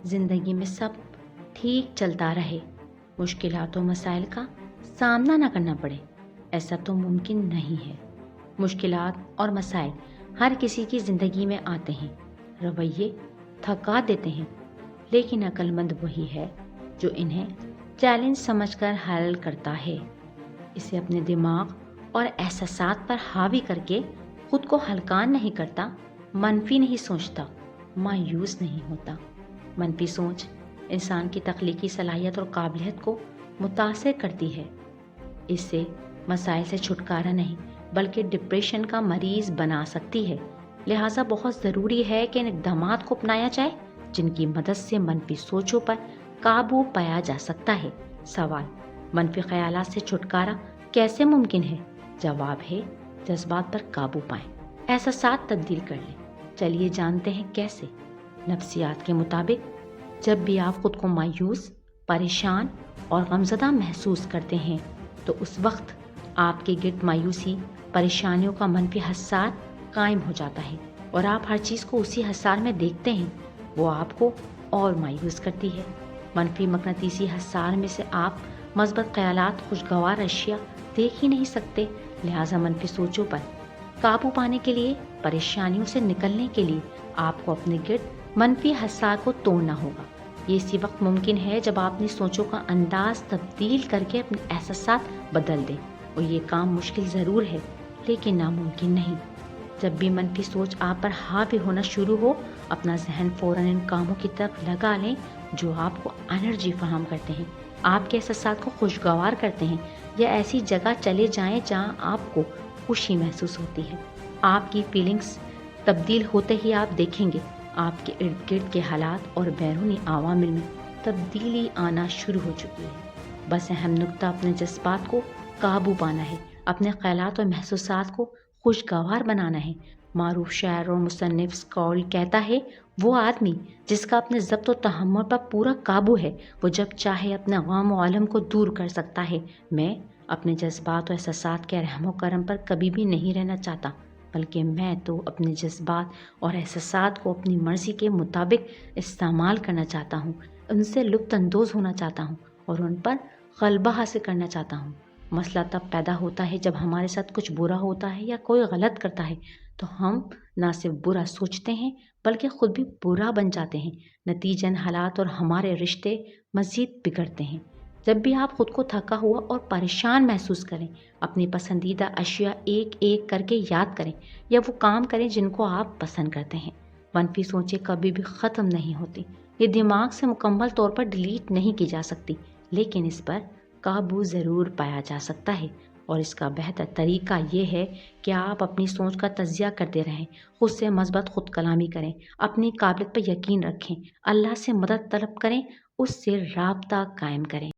زندگی میں سب ٹھیک چلتا رہے، مشکلات و مسائل کا سامنا نہ کرنا پڑے، ایسا تو ممکن نہیں ہے۔ مشکلات اور مسائل ہر کسی کی زندگی میں آتے ہیں، رویے تھکا دیتے ہیں، لیکن عقل مند وہی ہے جو انہیں چیلنج سمجھ کر حل کرتا ہے۔ اسے اپنے دماغ اور احساسات پر حاوی کر کے خود کو ہلکا نہیں کرتا، منفی نہیں سوچتا، مایوس نہیں ہوتا۔ منفی سوچ انسان کی تخلیقی صلاحیت اور قابلیت کو متاثر کرتی ہے۔ اس سے مسائل سے چھٹکارا نہیں بلکہ ڈپریشن کا مریض بنا سکتی ہے۔ لہٰذا بہت ضروری ہے کہ ان اقدامات کو اپنایا جائے جن کی مدد سے منفی سوچوں پر قابو پایا جا سکتا ہے۔ سوال: منفی خیالات سے چھٹکارا کیسے ممکن ہے؟ جواب ہے: جذبات پر قابو پائیں، احساسات تبدیل کر لیں۔ چلیے جانتے ہیں کیسے۔ نفسیات کے مطابق جب بھی آپ خود کو مایوس، پریشان اور غمزدہ محسوس کرتے ہیں تو اس وقت آپ کے گرد مایوسی، پریشانیوں کا منفی حصار قائم ہو جاتا ہے اور آپ ہر چیز کو اسی حصار میں دیکھتے ہیں۔ وہ آپ کو اور مایوس کرتی ہے۔ منفی مقناطیسی حصار میں سے آپ مثبت خیالات، خوشگوار اشیاء دیکھ ہی نہیں سکتے۔ لہٰذا منفی سوچوں پر قابو پانے کے لیے، پریشانیوں سے نکلنے کے لیے آپ کو اپنے گرد منفی حصار کو توڑنا ہوگا۔ یہ اسی وقت ممکن ہے جب آپ اپنی سوچوں کا انداز تبدیل کر کے اپنے احساسات بدل دیں، اور یہ کام مشکل ضرور ہے لیکن ناممکن نہیں۔ جب بھی منفی سوچ آپ پر حاوی ہونا شروع ہو، اپنا ذہن فوراً ان کاموں کی طرف لگا لیں جو آپ کو انرجی فراہم کرتے ہیں، آپ کے احساسات کو خوشگوار کرتے ہیں، یا ایسی جگہ چلے جائیں جہاں آپ کو خوشی محسوس ہوتی ہے۔ آپ کی فیلنگز تبدیل ہوتے ہی آپ دیکھیں گے آپ کے ارد گرد کے حالات اور بیرونی عوامل میں تبدیلی آنا شروع ہو چکی ہے۔ بس اہم نکتہ اپنے جذبات کو قابو پانا ہے، اپنے خیالات اور محسوسات کو خوشگوار بنانا ہے۔ معروف شاعر اور مصنف اسکول کہتا ہے، وہ آدمی جس کا اپنے ضبط و تحمل پر پورا قابو ہے، وہ جب چاہے اپنے غم و الم کو دور کر سکتا ہے۔ میں اپنے جذبات و احساسات کے رحم و کرم پر کبھی بھی نہیں رہنا چاہتا، بلکہ میں تو اپنے جذبات اور احساسات کو اپنی مرضی کے مطابق استعمال کرنا چاہتا ہوں، ان سے لطف اندوز ہونا چاہتا ہوں اور ان پر غلبہ حاصل کرنا چاہتا ہوں۔ مسئلہ تب پیدا ہوتا ہے جب ہمارے ساتھ کچھ برا ہوتا ہے یا کوئی غلط کرتا ہے تو ہم نہ صرف برا سوچتے ہیں بلکہ خود بھی برا بن جاتے ہیں۔ نتیجتاً حالات اور ہمارے رشتے مزید بگڑتے ہیں۔ جب بھی آپ خود کو تھکا ہوا اور پریشان محسوس کریں، اپنی پسندیدہ اشیاء ایک ایک کر کے یاد کریں یا وہ کام کریں جن کو آپ پسند کرتے ہیں۔ منفی سوچیں کبھی بھی ختم نہیں ہوتی، یہ دماغ سے مکمل طور پر ڈیلیٹ نہیں کی جا سکتی، لیکن اس پر قابو ضرور پایا جا سکتا ہے۔ اور اس کا بہتر طریقہ یہ ہے کہ آپ اپنی سوچ کا تجزیہ کرتے رہیں، خود سے مثبت خود کلامی کریں، اپنی قابلیت پر یقین رکھیں، اللہ سے مدد طلب کریں، اس سے رابطہ قائم کریں۔